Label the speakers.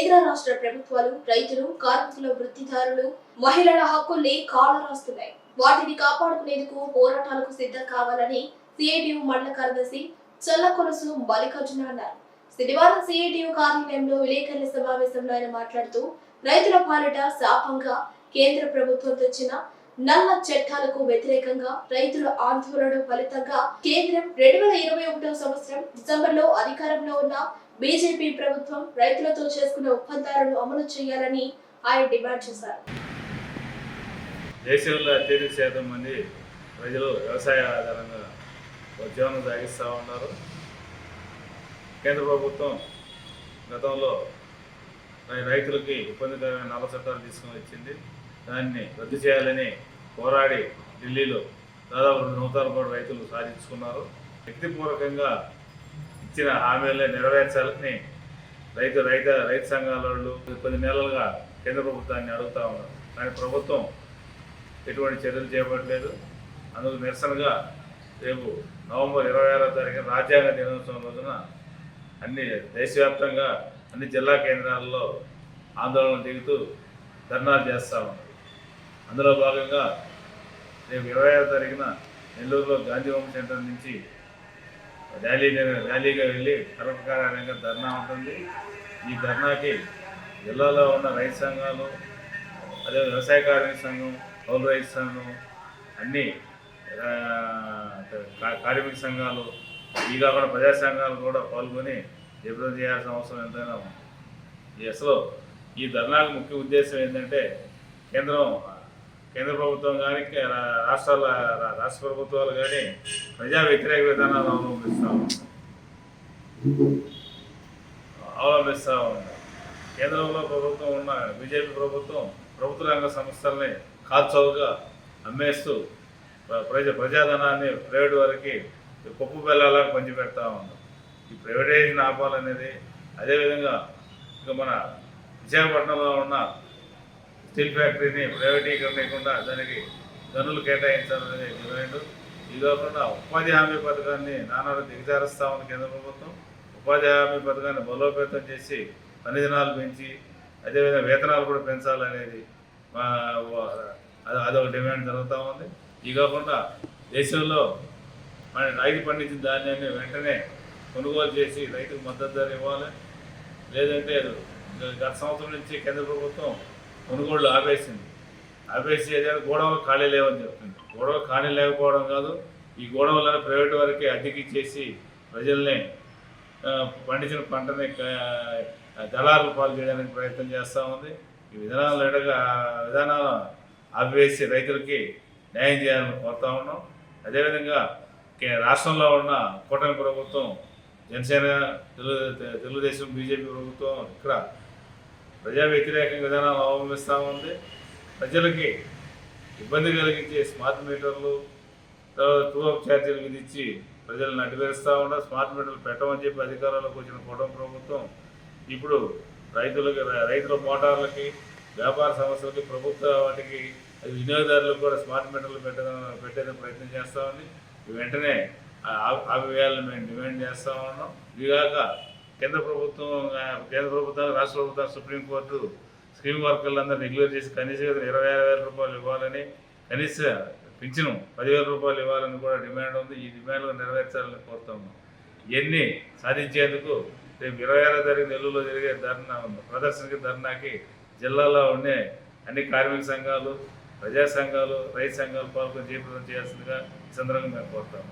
Speaker 1: కేంద్ర రాష్ట్ర ప్రభుత్వాలు రైతులు, కార్మికుల, వృత్తిదారులు, మహిళల హక్కుల్ని కాలరాస్తున్నాయి. వాటిని కాపాడుకునేందుకు పోరాటాలకు సిద్ధం కావాలని సిఐటియు మండల కార్యదర్శి చల్లకొలుసు మల్లికార్జున అన్నారు. శనివారం సిఐటియు కార్యాలయంలో విలేకరుల సమావేశంలో ఆయన మాట్లాడుతూ రైతుల పాలిట శాపంగా కేంద్ర ప్రభుత్వం తెచ్చిన నల్ల చట్టాలకు వ్యతిరేకంగా రైతుల ఆందోళన ఫలితంగా కేంద్రం 2021వ సంవత్సరం డిసెంబర్లో అధికారంలో ఉన్న బీజేపీ ప్రభుత్వం రైతులతో చేసుకున్న ఒప్పందాలను అమలు చేయాలని ఆయన డిమాండ్ చేశారు.
Speaker 2: దేశంలో అత్యధిక శాతం మంది ప్రజలు వ్యవసాయ ఆధారంగా జీవనం సాగిస్తూ ఉన్నారు. కేంద్ర ప్రభుత్వం గతంలో రైతులకి ఇబ్బందికరమైన నల్ల చట్టాలు తీసుకొని వచ్చింది. దాన్ని రద్దు చేయాలని పోరాడి ఢిల్లీలో దాదాపు 2 సంవత్సరాల పాటు రైతులు సాధించుకున్నారు. వ్యక్తిపూర్వకంగా ఇచ్చిన హామీలనే నెరవేర్చాలని రైతు సంఘాల వాళ్ళు 10 నెలలుగా కేంద్ర ప్రభుత్వాన్ని అడుగుతూ ఉన్నారు. కానీ ప్రభుత్వం ఎటువంటి చర్యలు చేపట్టలేదు. అందుకు నిరసనగా రేపు నవంబర్ 26వ తారీఖున రాజ్యాంగ దినోత్సవం రోజున అన్ని దేశవ్యాప్తంగా అన్ని జిల్లా కేంద్రాల్లో ఆందోళన దిగుతూ ధర్నాలు చేస్తూ ఉన్నారు. అందులో భాగంగా రేపు 26వ తారీఖున నెల్లూరులో గాంధీ హోమ్ సెంటర్ నుంచి ర్యాలీగా వెళ్ళి కలెక్టర్ కార్యాలయంగా ధర్నా ఉంటుంది. ఈ ధర్నాకి జిల్లాలో ఉన్న రైతు సంఘాలు, అదే వ్యవసాయ కార్మిక సంఘం, కౌలు రైతు సంఘం, అన్ని కార్మిక సంఘాలు, ఈ కాకుండా ప్రజా సంఘాలు కూడా పాల్గొని జయప్రదం చేయాల్సిన అవసరం ఎంతైనా ఉంది. అసలు ఈ ధర్నాకు ముఖ్య ఉద్దేశం ఏంటంటే కేంద్ర ప్రభుత్వం కానీ రాష్ట్ర ప్రభుత్వాలు కానీ ప్రజా వ్యతిరేక విధానాలు అవలంబిస్తూ ఉన్నాయి. కేంద్రంలో ప్రభుత్వం ఉన్న బీజేపీ ప్రభుత్వం ప్రభుత్వ రంగ సంస్థల్ని కాల్చౌగా అమ్మేస్తూ ప్రజాధనాన్ని ప్రైవేట్ వారికి పప్పు బెల్లాలకు పంచిపెడతా ఉన్నారు. ఈ ప్రైవేటైజేషన్ ఆపాలనేది, అదేవిధంగా ఇంకా మన విశాఖపట్నంలో ఉన్న స్టీల్ ఫ్యాక్టరీని ప్రైవేటీకరణకుండా దానికి గనులు కేటాయించాలనే డిమాండ్. ఇది కాకుండా ఉపాధి హామీ పథకాన్ని నానాడు దిగజారుస్తా ఉంది కేంద్ర ప్రభుత్వం. ఉపాధి హామీ పథకాన్ని బలోపేతం చేసి పని దినాలు పెంచి అదేవిధంగా వేతనాలు కూడా పెంచాలనేది అదొక డిమాండ్ జరుగుతూ ఉంది. ఇది కాకుండా దేశంలో మన రైతు పండించిన ధాన్యాన్ని వెంటనే కొనుగోలు చేసి రైతుకు మద్దతు ధర ఇవ్వాలి. లేదంటే గత సంవత్సరం నుంచి కేంద్ర ప్రభుత్వం కొనుగోళ్లు ఆపేసి ఏదైనా గోడవలు ఖాళీ లేవని చెప్తుంది. గోడవలు ఖాళీ లేకపోవడం కాదు, ఈ గోడవలను ప్రైవేట్ వారికి అద్దెకిచ్చేసి ప్రజల్ని పండించిన పంటని దళారులు పాలు చేయడానికి ప్రయత్నం చేస్తూ ఉంది. ఈ విధానాలు ఆపివేసి రైతులకి న్యాయం చేయాలని కోరుతా ఉన్నాం. అదేవిధంగా రాష్ట్రంలో ఉన్న కూటమి ప్రభుత్వం, జనసేన, తెలుగుదేశం, బీజేపీ ప్రభుత్వం ఇక్కడ ప్రజా వ్యతిరేక విధానాలు అవలంబిస్తూ ఉంది. ప్రజలకి ఇబ్బంది కలిగించే స్మార్ట్ మీటర్లు, టూ అప్ ఛార్జీలు విధించి ప్రజలను అడ్డువేస్తూ ఉన్నారు. స్మార్ట్ మీటర్లు పెట్టమని చెప్పి అధికారంలోకి వచ్చిన కూటమి ప్రభుత్వం ఇప్పుడు రైతుల మోటార్లకి, వ్యాపార సంస్థలకి, ప్రభుత్వ వాటికి, అది వినియోగదారులకు కూడా స్మార్ట్ మీటర్లు పెట్టేందుకు ప్రయత్నం చేస్తూ ఉంది. వెంటనే ఆపివేయాలని మేము డిమాండ్ చేస్తూ ఉన్నాం. ఇదిగాక కేంద్ర ప్రభుత్వం, రాష్ట్ర ప్రభుత్వం, సుప్రీంకోర్టు స్కీమ్ వర్కర్లందరూ రెగ్యులర్ చేసి కనీస 26,000 రూపాయలు ఇవ్వాలని, కనీస పింఛను 10,000 రూపాయలు ఇవ్వాలని కూడా డిమాండ్ ఉంది. ఈ డిమాండ్లు నెరవేర్చాలని కోరుతాము. ఇవన్నీ సాధించేందుకు రేపు 26వ తారీఖు నెల్లూరులో జరిగే ధర్నాకి జిల్లాలో ఉండే అన్ని కార్మిక సంఘాలు, ప్రజా సంఘాలు, రైతు సంఘాలు పాల్గొని జయప్రదం చేయాల్సిందిగా ఈ సందర్భంగా మేము కోరుతాము.